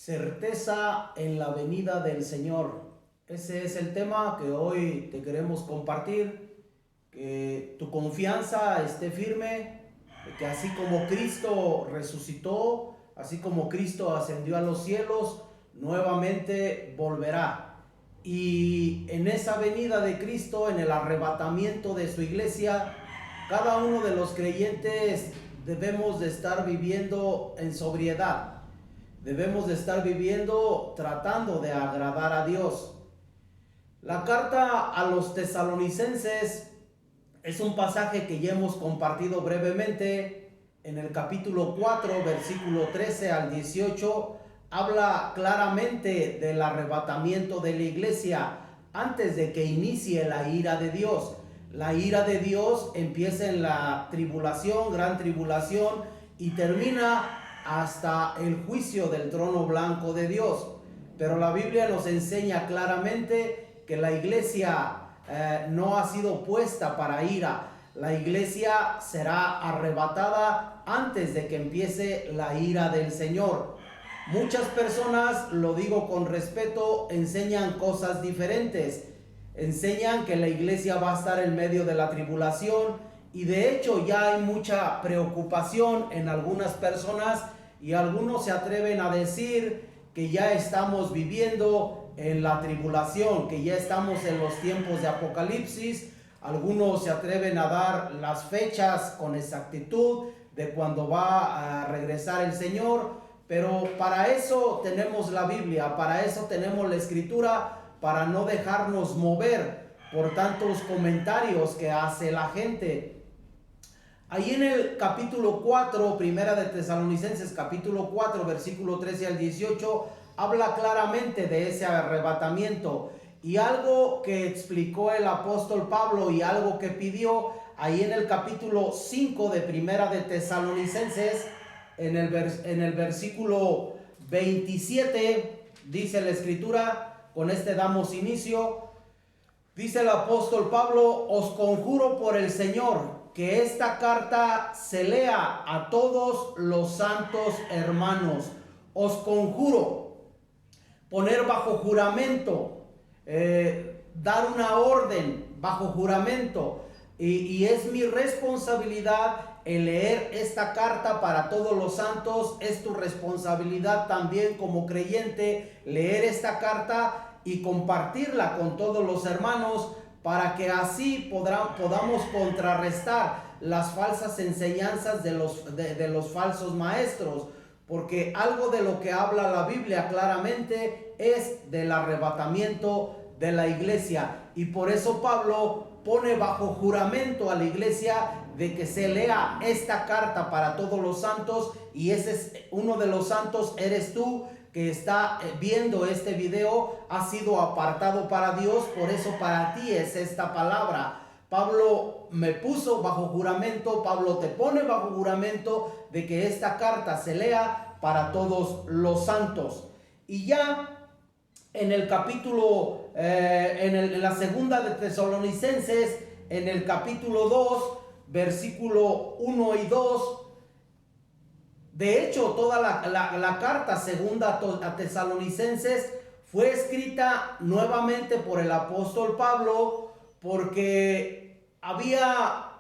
Certeza en la venida del Señor. Ese es el tema que hoy te queremos compartir. Que tu confianza esté firme, que así como Cristo resucitó, así como Cristo ascendió a los cielos, nuevamente volverá. Y en esa venida de Cristo, en el arrebatamiento de su iglesia, cada uno de los creyentes debemos de estar viviendo en sobriedad. Debemos de estar viviendo tratando de agradar a Dios. La carta a los tesalonicenses es un pasaje que ya hemos compartido brevemente. En el capítulo 4, versículo 13 al 18, habla claramente del arrebatamiento de la iglesia antes de que inicie la ira de Dios. La ira de Dios empieza en la tribulación, gran tribulación, y termina hasta el juicio del trono blanco de Dios. Pero la Biblia nos enseña claramente que la iglesia no ha sido puesta para ira. La iglesia será arrebatada antes de que empiece la ira del Señor. Muchas personas, lo digo con respeto, enseñan cosas diferentes. Enseñan que la iglesia va a estar en medio de la tribulación, y de hecho ya hay mucha preocupación en algunas personas, y algunos se atreven a decir que ya estamos viviendo en la tribulación, que ya estamos en los tiempos de Apocalipsis. Algunos se atreven a dar las fechas con exactitud de cuando va a regresar el Señor, pero para eso tenemos la Biblia, para eso tenemos la Escritura, para no dejarnos mover por tantos comentarios que hace la gente. Ahí en el capítulo 4, primera de Tesalonicenses, capítulo 4, versículo 13 al 18, habla claramente de ese arrebatamiento. Y algo que explicó el apóstol Pablo y algo que pidió, ahí en el capítulo 5 de primera de Tesalonicenses, en el versículo 27, dice la Escritura, con este damos inicio. Dice el apóstol Pablo: os conjuro por el Señor que esta carta se lea a todos los santos hermanos. Os conjuro, poner bajo juramento, dar una orden bajo juramento. Y es mi responsabilidad el leer esta carta para todos los santos. Es tu responsabilidad también como creyente leer esta carta y compartirla con todos los hermanos, para que así podamos contrarrestar las falsas enseñanzas de los falsos maestros. Porque algo de lo que habla la Biblia claramente es del arrebatamiento de la iglesia. Y por eso Pablo pone bajo juramento a la iglesia de que se lea esta carta para todos los santos. Y ese es uno de los santos, eres tú que está viendo este video. Ha sido apartado para Dios, por eso para ti es esta palabra. Pablo me puso bajo juramento, Pablo te pone bajo juramento de que esta carta se lea para todos los santos. Y ya en el capítulo, en la segunda de Tesalonicenses, en el capítulo 2, versículo 1 y 2, de hecho, toda la carta segunda a Tesalonicenses fue escrita nuevamente por el apóstol Pablo, porque había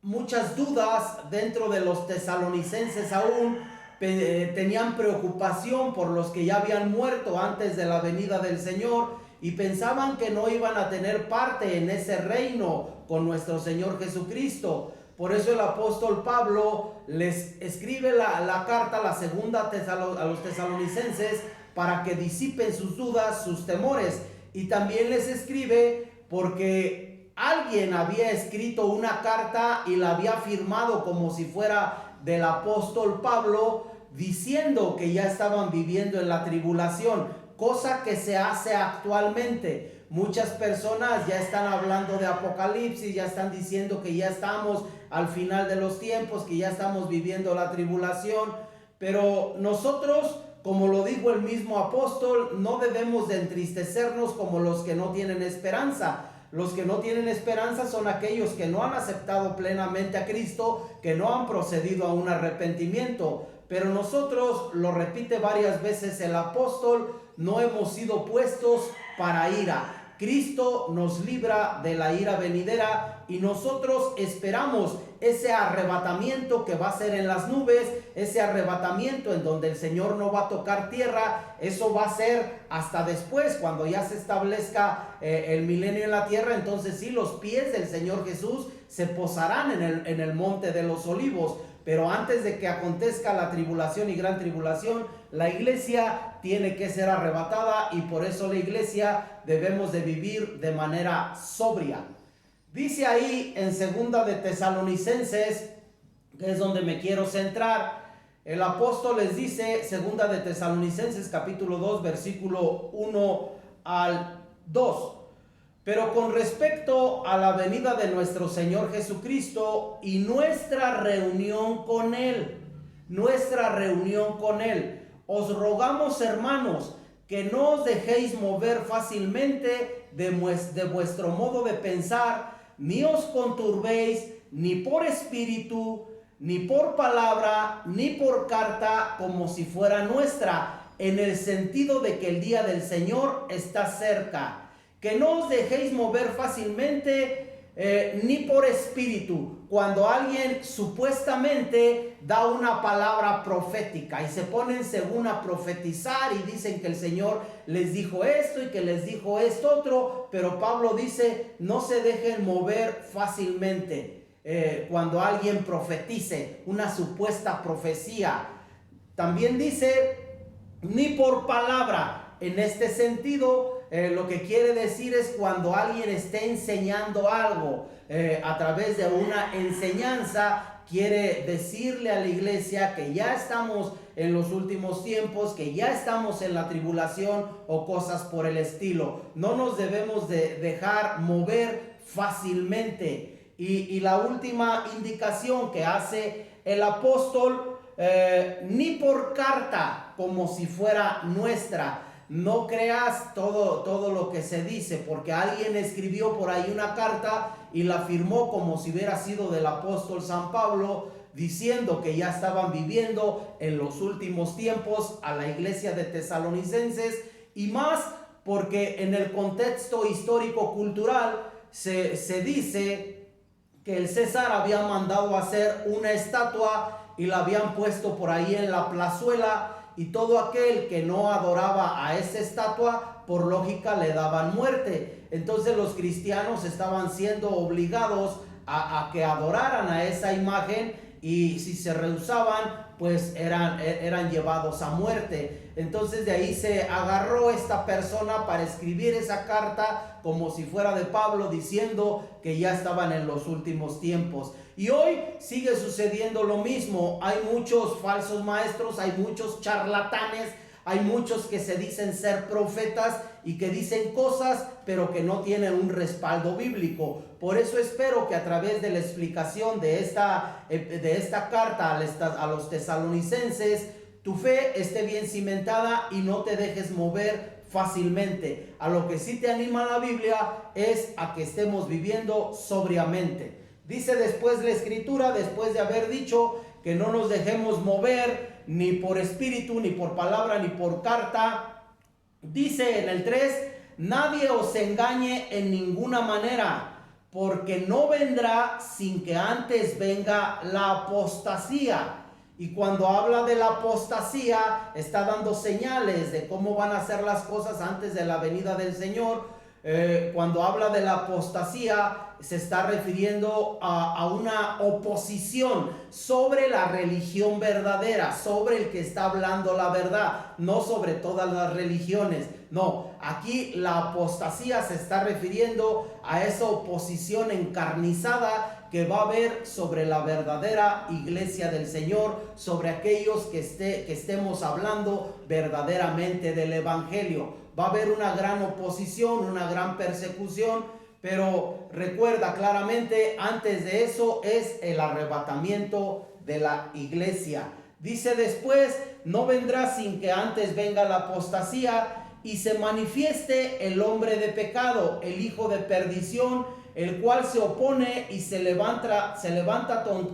muchas dudas dentro de los tesalonicenses aún. Tenían preocupación por los que ya habían muerto antes de la venida del Señor, y pensaban que no iban a tener parte en ese reino con nuestro Señor Jesucristo. Por eso el apóstol Pablo les escribe la carta, la segunda a los tesalonicenses, para que disipen sus dudas, sus temores. Y también les escribe porque alguien había escrito una carta y la había firmado como si fuera del apóstol Pablo, diciendo que ya estaban viviendo en la tribulación, cosa que se hace actualmente. Muchas personas ya están hablando de Apocalipsis, ya están diciendo que ya estamos al final de los tiempos, que ya estamos viviendo la tribulación. Pero nosotros, como lo dijo el mismo apóstol, no debemos de entristecernos como los que no tienen esperanza. Los que no tienen esperanza son aquellos que no han aceptado plenamente a Cristo, que no han procedido a un arrepentimiento. pero nosotros, lo repite varias veces el apóstol, no hemos sido puestos para ira. Cristo nos libra de la ira venidera y nosotros esperamos ese arrebatamiento que va a ser en las nubes, ese arrebatamiento en donde el Señor no va a tocar tierra. Eso va a ser hasta después, cuando ya se establezca el milenio en la tierra. Entonces sí, los pies del Señor Jesús se posarán en el monte de los olivos. Pero antes de que acontezca la tribulación y gran tribulación, la iglesia tiene que ser arrebatada, y por eso la iglesia debemos de vivir de manera sobria. Dice ahí en 2 de Tesalonicenses, que es donde me quiero centrar, el apóstol les dice, 2 de Tesalonicenses capítulo 2, versículo 1 al 2. Pero con respecto a la venida de nuestro Señor Jesucristo y nuestra reunión con Él, os rogamos, hermanos, que no os dejéis mover fácilmente de vuestro modo de pensar, ni os conturbéis, ni por espíritu, ni por palabra, ni por carta, como si fuera nuestra, en el sentido de que el día del Señor está cerca. Que no os dejéis mover fácilmente, ni por espíritu. Cuando alguien supuestamente da una palabra profética y se ponen según a profetizar y dicen que el Señor les dijo esto y que les dijo esto otro, pero Pablo dice, no se dejen mover fácilmente cuando alguien profetice una supuesta profecía. También dice, ni por palabra. En este sentido, lo que quiere decir es cuando alguien esté enseñando algo a través de una enseñanza, quiere decirle a la iglesia que ya estamos en los últimos tiempos, que ya estamos en la tribulación o cosas por el estilo. No nos debemos de dejar mover fácilmente. Y la última indicación que hace el apóstol, ni por carta, como si fuera nuestra. No creas todo lo que se dice, porque alguien escribió por ahí una carta y la firmó como si hubiera sido del apóstol San Pablo, diciendo que ya estaban viviendo en los últimos tiempos a la iglesia de Tesalonicenses, y más porque en el contexto histórico-cultural se dice que el César había mandado hacer una estatua y la habían puesto por ahí en la plazuela, y todo aquel que no adoraba a esa estatua, por lógica le daban muerte. Entonces los cristianos estaban siendo obligados a que adoraran a esa imagen, y si se rehusaban, pues eran llevados a muerte. Entonces de ahí se agarró esta persona para escribir esa carta como si fuera de Pablo, diciendo que ya estaban en los últimos tiempos. Y hoy sigue sucediendo lo mismo. Hay muchos falsos maestros, hay muchos charlatanes, hay muchos que se dicen ser profetas y que dicen cosas pero que no tienen un respaldo bíblico. Por eso espero que a través de la explicación de esta carta a los tesalonicenses, tu fe esté bien cimentada y no te dejes mover fácilmente. A lo que sí te anima la Biblia es a que estemos viviendo sobriamente. Dice después la Escritura, después de haber dicho que no nos dejemos mover ni por espíritu, ni por palabra, ni por carta, dice en el 3, nadie os engañe en ninguna manera, porque no vendrá sin que antes venga la apostasía. Y cuando habla de la apostasía, está dando señales de cómo van a ser las cosas antes de la venida del Señor. Cuando habla de la apostasía, se está refiriendo a una oposición sobre la religión verdadera, sobre el que está hablando la verdad, no sobre todas las religiones. No, aquí la apostasía se está refiriendo a esa oposición encarnizada que va a haber sobre la verdadera iglesia del Señor, sobre aquellos que estemos hablando verdaderamente del evangelio. Va a haber una gran oposición, una gran persecución, pero recuerda claramente, antes de eso es el arrebatamiento de la iglesia. Dice después, no vendrá sin que antes venga la apostasía y se manifieste el hombre de pecado, el hijo de perdición, el cual se opone y se levanta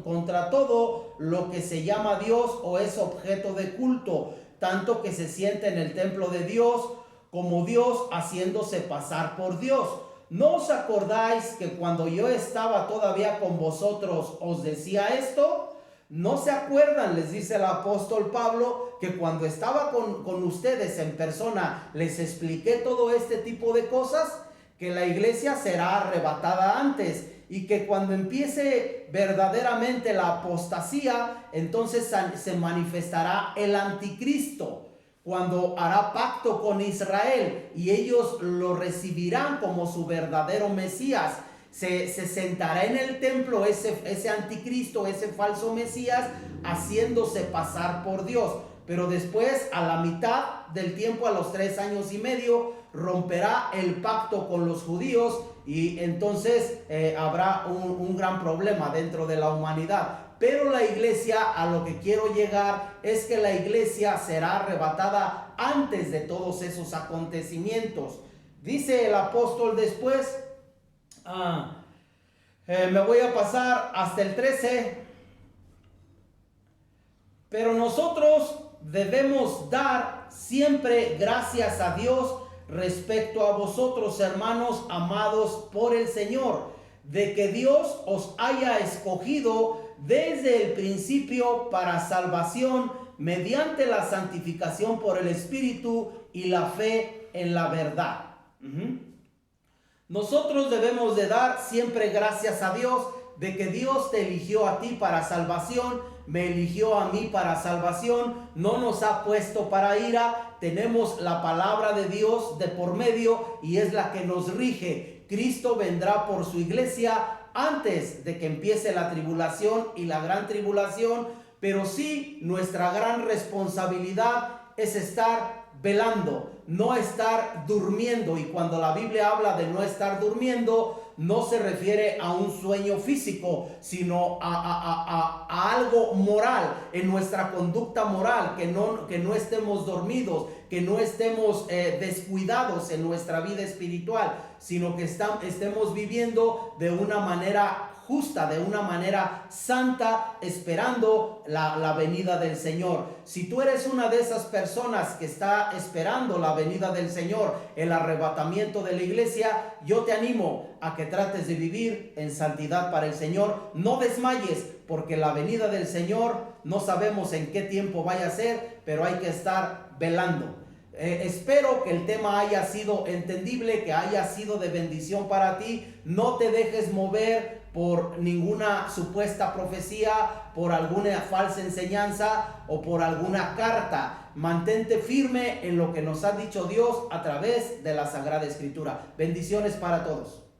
contra todo lo que se llama Dios o es objeto de culto, tanto que se siente en el templo de Dios como Dios, haciéndose pasar por Dios. ¿No os acordáis que cuando yo estaba todavía con vosotros os decía esto? ¿No se acuerdan?, les dice el apóstol Pablo, que cuando estaba con ustedes en persona les expliqué todo este tipo de cosas, que la iglesia será arrebatada antes y que cuando empiece verdaderamente la apostasía, entonces se manifestará el anticristo, cuando hará pacto con Israel y ellos lo recibirán como su verdadero Mesías. Se sentará en el templo ese anticristo, ese falso Mesías, haciéndose pasar por Dios. Pero después, a la mitad del tiempo, a los 3 años y medio, romperá el pacto con los judíos y entonces habrá un gran problema dentro de la humanidad. Pero la iglesia, a lo que quiero llegar, es que la iglesia será arrebatada antes de todos esos acontecimientos. Dice el apóstol después, me voy a pasar hasta el 13. Pero nosotros debemos dar siempre gracias a Dios respecto a vosotros, hermanos amados por el Señor, de que Dios os haya escogido desde el principio para salvación mediante la santificación por el Espíritu y la fe en la verdad. Nosotros debemos de dar siempre gracias a Dios de que Dios te eligió a ti para salvación, me eligió a mí para salvación, no nos ha puesto para ira, tenemos la palabra de Dios de por medio y es la que nos rige. Cristo vendrá por su iglesia antes de que empiece la tribulación y la gran tribulación, pero sí nuestra gran responsabilidad es estar velando, no estar durmiendo. Y cuando la Biblia habla de no estar durmiendo, no se refiere a un sueño físico, sino a algo moral, en nuestra conducta moral, que no estemos dormidos, que no estemos descuidados en nuestra vida espiritual, sino que estemos viviendo de una manera justa, de una manera santa, esperando la venida del Señor. Si tú eres una de esas personas que está esperando la venida del Señor, el arrebatamiento de la iglesia, yo te animo a que trates de vivir en santidad para el Señor. No desmayes, porque la venida del Señor no sabemos en qué tiempo vaya a ser, pero hay que estar velando. Espero que el tema haya sido entendible, que haya sido de bendición para ti. No te dejes mover por ninguna supuesta profecía, por alguna falsa enseñanza o por alguna carta. Mantente firme en lo que nos ha dicho Dios a través de la Sagrada Escritura. Bendiciones para todos.